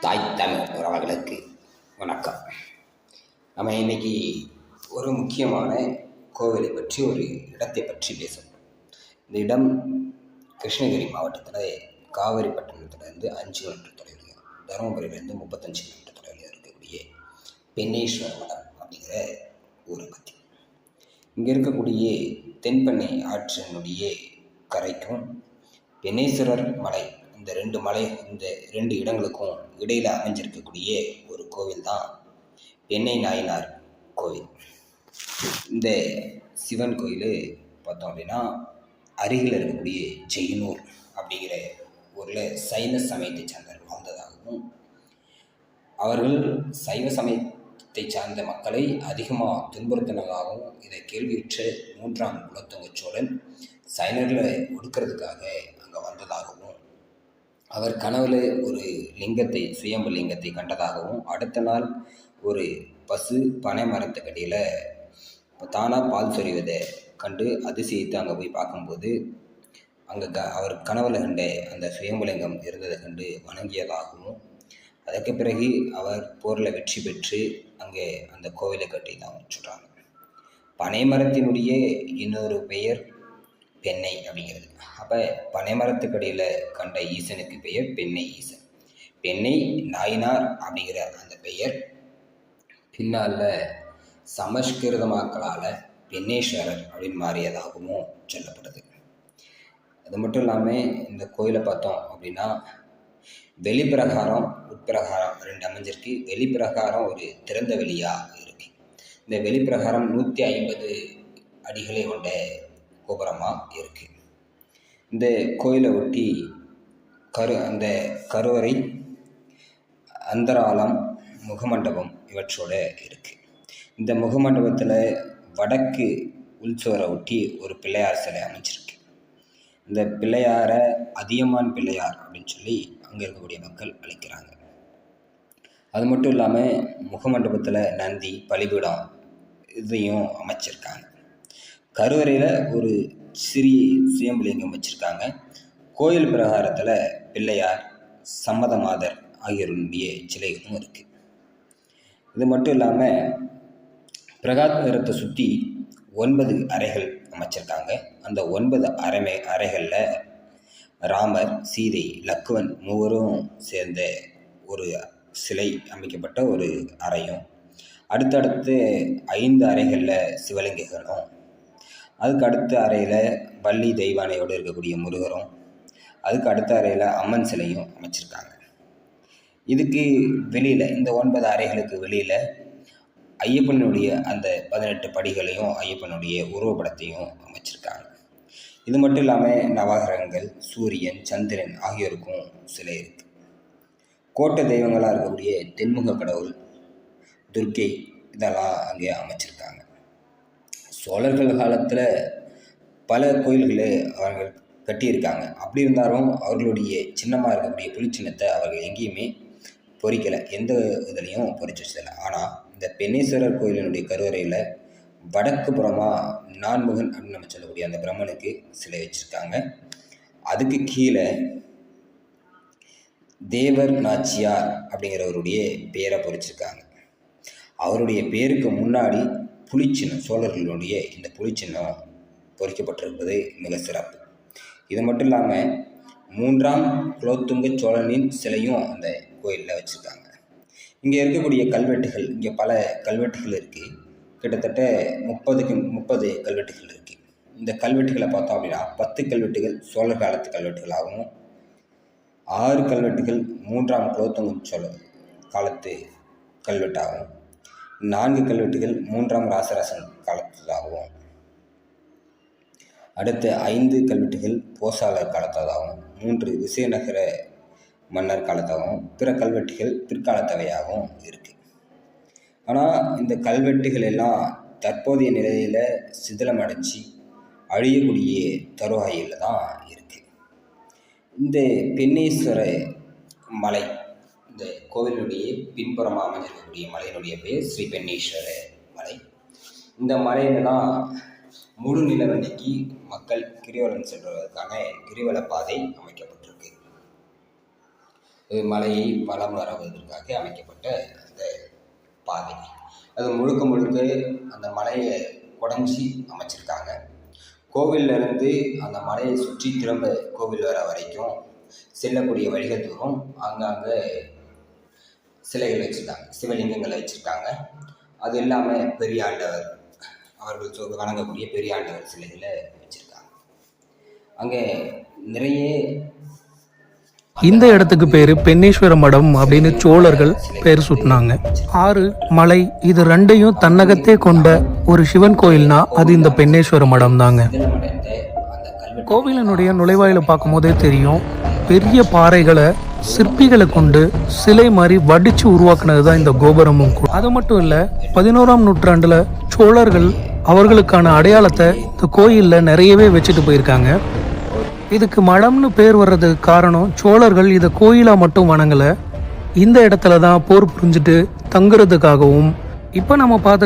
தாய் தமிழ் உறவுகளுக்கு வணக்கம். நம்ம இன்னைக்கு ஒரு முக்கியமான கோவிலை பற்றி, ஒரு இடத்தை பற்றி பேசணும். இந்த இடம் கிருஷ்ணகிரி மாவட்டத்தில் காவேரிப்பட்டினத்துலேருந்து 5 கிலோமீட்டர் தொலைவில், தருமபுரியிலேருந்து 35 கிலோமீட்டர் தொலைவில் இருக்கக்கூடிய பென்னேஸ்வர மடம் அப்படிங்கிற ஊரை பற்றி. இங்கே இருக்கக்கூடிய தென்பெண்ணை ஆற்றினுடைய கரைக்கும் பென்னேஸ்வரர் மலை, இந்த ரெண்டு இடங்களுக்கும் இடையில் அமைஞ்சிருக்கக்கூடிய ஒரு கோவில் தான் பெண்ணை நாயனார் கோவில். இந்த சிவன் கோயில் பார்த்தோம் அப்படின்னா, அருகில் இருக்கக்கூடிய ஜெயனூர் அப்படிங்கிற ஊரில் சைவ சமயத்தை சார்ந்தவர்கள் வாழ்ந்ததாகவும், அவர்கள் சைவ சமயத்தை சார்ந்த மக்களை அதிகமாக துன்புறுத்தினதாகவும் இதை கேள்வியுற்ற 3ஆம் குலோத்துங்க சோழன் சைனர்களை ஒடுக்கிறதுக்காக அங்கே வந்ததாகவும், அவர் கனவுல ஒரு லிங்கத்தை, சுயம்பு லிங்கத்தை கண்டதாகவும், அடுத்த நாள் ஒரு பசு பனை மரத்துக்கடியில் தானாக பால் சொறிவதை கண்டு அதிசயித்து அங்கே போய் பார்க்கும்போது, அங்கே அவர் கனவுல கண்ட அந்த சுயம்புலிங்கம் இருந்ததை கண்டு வணங்கியதாகவும், அதற்கு பிறகு அவர் போரில் வெற்றி பெற்று அங்கே அந்த கோவிலை கட்டி தான் சொல்கிறாங்க. பனை மரத்தினுடைய இன்னொரு பெயர் பெண்ணை அப்படிங்கிறது. அப்போ பனைமரத்துக்கடியில் கண்ட ஈசனுக்கு பெயர் பெண்ணை ஈசன். பெண்ணை நாயனார் அப்படிங்கிற அந்த பெயர் பின்னால் சமஸ்கிருதமாக்களால் பென்னேஸ்வரர் அப்படின்னு மாறியதாகவும் சொல்லப்படுது. அது மட்டும் இல்லாமல் இந்த கோயிலை பார்த்தோம் அப்படின்னா, வெளிப்பிரகாரம் உட்பிரகாரம் 2 அமைஞ்சிருக்கு. வெளிப்பிரகாரம் ஒரு திறந்த வெளியாக இருக்கு. இந்த வெளிப்பிரகாரம் 150 அடிகளை கொண்ட கோபுரமாக இருக்குது. இந்த கோயிலை ஒட்டி அந்த கருவறை, அந்தராலம், முகமண்டபம் இவற்றோட இருக்குது. இந்த முகமண்டபத்தில் வடக்கு உள்சுவரை ஒட்டி ஒரு பிள்ளையார் சிலை அமைச்சிருக்கு. இந்த பிள்ளையாரை அதியமான் பிள்ளையார் அப்படின்னு சொல்லி அங்கே இருக்கக்கூடிய மக்கள் அழைக்கிறாங்க. அது மட்டும் இல்லாமல் முகமண்டபத்தில் நந்தி, பலிபீடம் இதையும் அமைச்சிருக்காங்க. கருவறையில் ஒரு சிறிய சுயம்புலிங்கம் வச்சுருக்காங்க. கோயில் பிரகாரத்தில் பிள்ளையார், சம்மதமாதர் ஆகியோருடைய சிலைகளும் இருக்குது. இது மட்டும் இல்லாமல் பிரகாரத்தை சுற்றி 9 அறைகள் அமைச்சிருக்காங்க. அந்த 9 அறைகளில் ராமர், சீதை, லக்குவன் மூவரும் சேர்ந்த ஒரு சிலை அமைக்கப்பட்ட ஒரு அறையும், அடுத்தடுத்து 5 அறைகளில் சிவலிங்கங்களும், அதுக்கு அடுத்த அறையில் வள்ளி தெய்வானையோடு இருக்கக்கூடிய முருகரும், அதுக்கு அடுத்த அறையில் அம்மன் சிலையும் அமைச்சிருக்காங்க. இதுக்கு வெளியில், இந்த 9 அறைகளுக்கு வெளியில் ஐயப்பனுடைய அந்த 18 படிகளையும், ஐயப்பனுடைய உருவப்படத்தையும் அமைச்சிருக்காங்க. இது மட்டும் இல்லாமல் நவகிரகங்கள், சூரியன், சந்திரன் ஆகியோருக்கும் சிலை இருக்குது. கோட்டை தெய்வங்களாக இருக்கக்கூடிய தென்முக கடவுள், துர்க்கை இதெல்லாம் அங்கே அமைச்சிருக்காங்க. சோழர்கள் காலத்தில் பல கோயில்களை அவர்கள் கட்டியிருக்காங்க. அப்படி இருந்தாலும் அவர்களுடைய சின்னமாக இருக்கக்கூடிய புலிச்சின்னத்தை அவர்கள் எங்கேயுமே பொறிக்கலை, எந்த இதுலேயும் பொறிச்சு வச்சதில்லை. ஆனால் இந்த பென்னேஸ்வரர் கோயிலினுடைய கருவறையில் வடக்கு புறமாக நான்முகன் அப்படின்னு நம்ம சொல்லக்கூடிய அந்த பிரம்மனுக்கு சிலை வச்சுருக்காங்க. அதுக்கு கீழே தேவர் நாச்சியார் அப்படிங்கிறவருடைய பேரை பொறிச்சிருக்காங்க. அவருடைய பேருக்கு முன்னாடி புலிச்சின்னம், சோழர்களுடைய இந்த புலிச்சின்னம் பொறிக்கப்பட்டிருப்பது மிக சிறப்பு. இது மட்டும் இல்லாமல் 3ஆம் குலோத்துங்க சோழனின் சிலையும் அந்த கோயிலில் வச்சுருக்காங்க. இங்கே இருக்கக்கூடிய கல்வெட்டுகள், இங்கே பல கல்வெட்டுகள் இருக்குது. கிட்டத்தட்ட 30 கல்வெட்டுகள் இருக்குது. இந்த கல்வெட்டுகளை பார்த்தோம் அப்படின்னா 10 கல்வெட்டுகள் சோழர் காலத்து கல்வெட்டுகளாகவும், 6 கல்வெட்டுகள் 3ஆம் குலோத்துங்க சோழர் காலத்து கல்வெட்டாகவும், 4 கல்வெட்டுகள் 3ஆம் ராசராசன் காலத்ததாகவும், அடுத்த 5 கல்வெட்டுகள் போசாளர் காலத்ததாகவும், 3 விசயநகர மன்னர் காலத்தாகவும், பிற கல்வெட்டுகள் பிற்காலத்தவையாகவும் இருக்குது. ஆனால் இந்த கல்வெட்டுகள் எல்லாம் தற்போதைய நிலையில் சிதிலமடைஞ்சு அழியக்கூடிய தருவாயில் தான் இருக்குது. இந்த பென்னேஸ்வர மலை, இந்த கோவிலுடைய பின்புறமாக அமைஞ்சிருக்கக்கூடிய மலையினுடைய பேர் ஸ்ரீ பென்னேஸ்வர மலை. இந்த மலையில் தான் முழு நிலவன்னைக்கு மக்கள் கிரிவலம் செல்வதற்கான கிரிவல பாதை அமைக்கப்பட்டிருக்கு. மலையை வலம் வருவதற்காக அமைக்கப்பட்ட அந்த பாதை. அது முழுக்க முழுக்க அந்த மலையை குடஞ்சி அமைச்சிருக்காங்க. கோவிலிருந்து அந்த மலையை சுற்றி திரும்ப கோவில் வர வரைக்கும் செல்லக்கூடிய வழிகள் தூரம் அங்கங்கே சிலைகள் வச்சுருக்காங்க, சிவலிங்கங்களை வச்சுருக்காங்க. அது இல்லாமல் பெரியாண்டவர், அவர்கள் வணங்கக்கூடிய பெரியாண்டவர் சிலைகளை வச்சுருக்காங்க. அங்கே நிறைய இந்த இடத்துக்கு பேரு பென்னேஸ்வர மடம் அப்படின்னு சோழர்கள் பேர் சுட்டினாங்க. ஆறு மலை இது ரெண்டையும் தன்னகத்தே கொண்ட ஒரு சிவன் கோயில்னா அது இந்த பென்னேஸ்வர மடம் தாங்க. கோவிலினுடைய நுழைவாயில பார்க்கும் போதே தெரியும், பெரிய பாறைகளை சிற்பிகளை கொண்டு சிலை மாதிரி வடிச்சு உருவாக்குனது தான் இந்த கோபுரமும். அது மட்டும் இல்ல, 11ஆம் நூற்றாண்டுல சோழர்கள் அவர்களுக்கான அடையாளத்தை இந்த கோயில்ல நிறையவே வச்சுட்டு போயிருக்காங்க. இதுக்கு மடம்னு பேர் வர்றதுக்கு காரணம், சோழர்கள் இதை கோயிலா மட்டும் வணங்கல, இந்த இடத்துல தான் போர் புரிஞ்சுட்டு தங்குறதுக்காகவும். இப்ப நம்ம பார்த்த